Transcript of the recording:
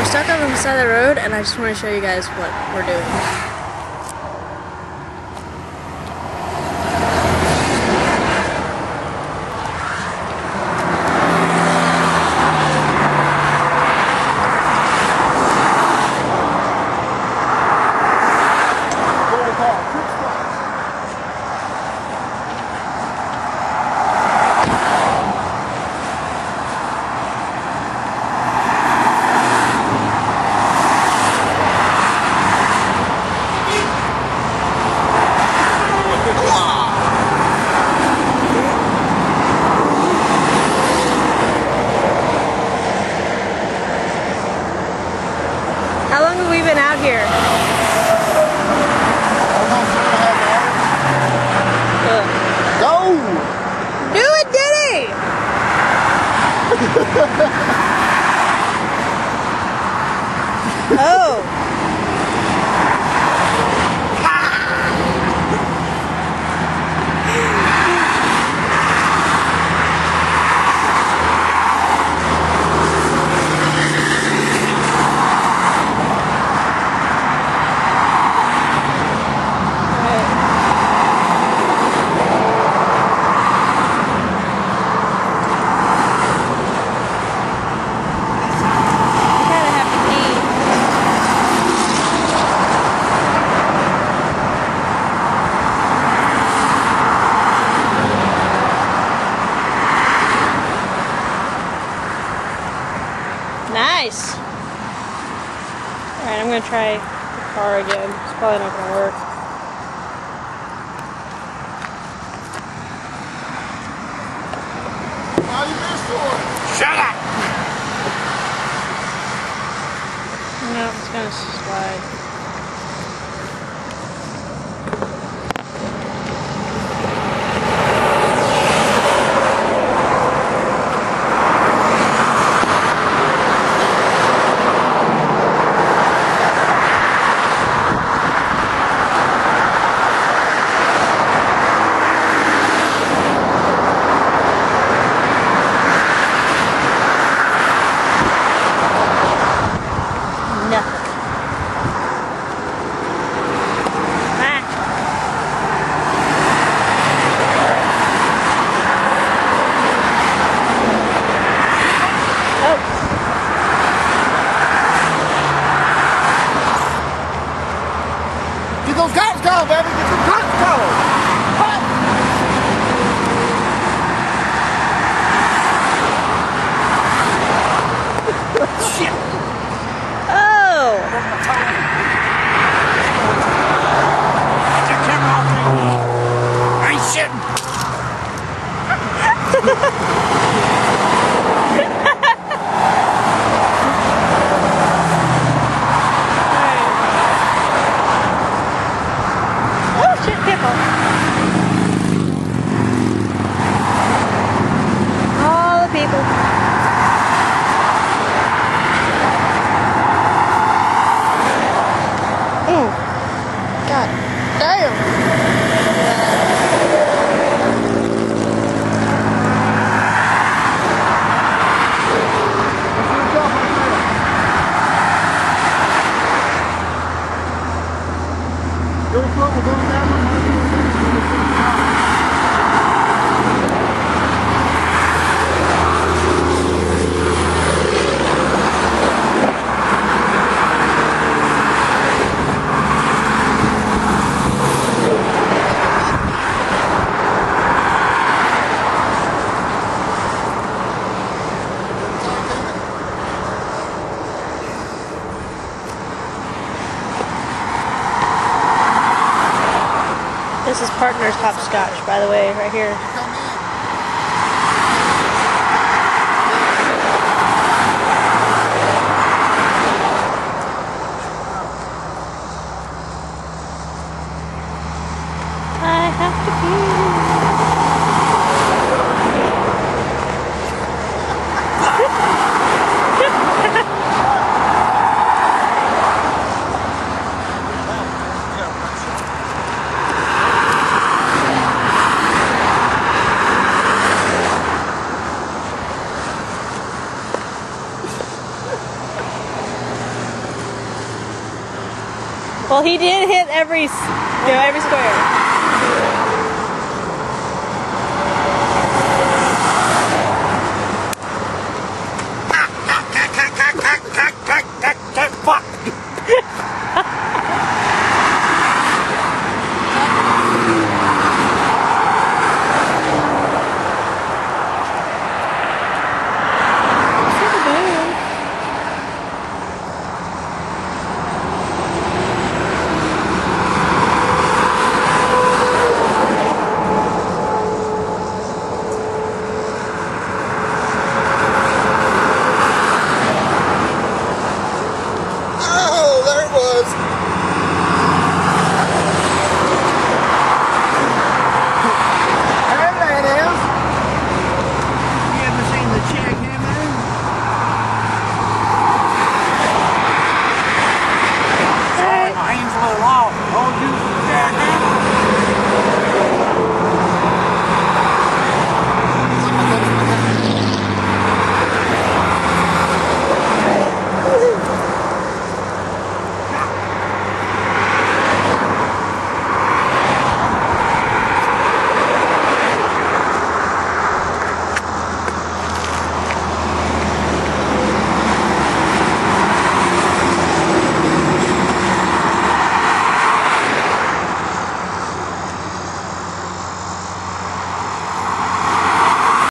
We're stuck on the side of the road, and I just want to show you guys what we're doing. How long have we been out here? Go! Do it, Diddy! Oh. Nice. Alright, I'm going to try the car again. It's probably not going to work. Oh, you missed one. Shut up! No, it's going to slide. Get those cops going, baby. Get some cops going. Shit! Oh! Get your camera off me! I ain't shitting! God damn! Go front, we'll go to that one. This is Partners Hopscotch, by the way, right here. I have to pee. Well, he did hit every square.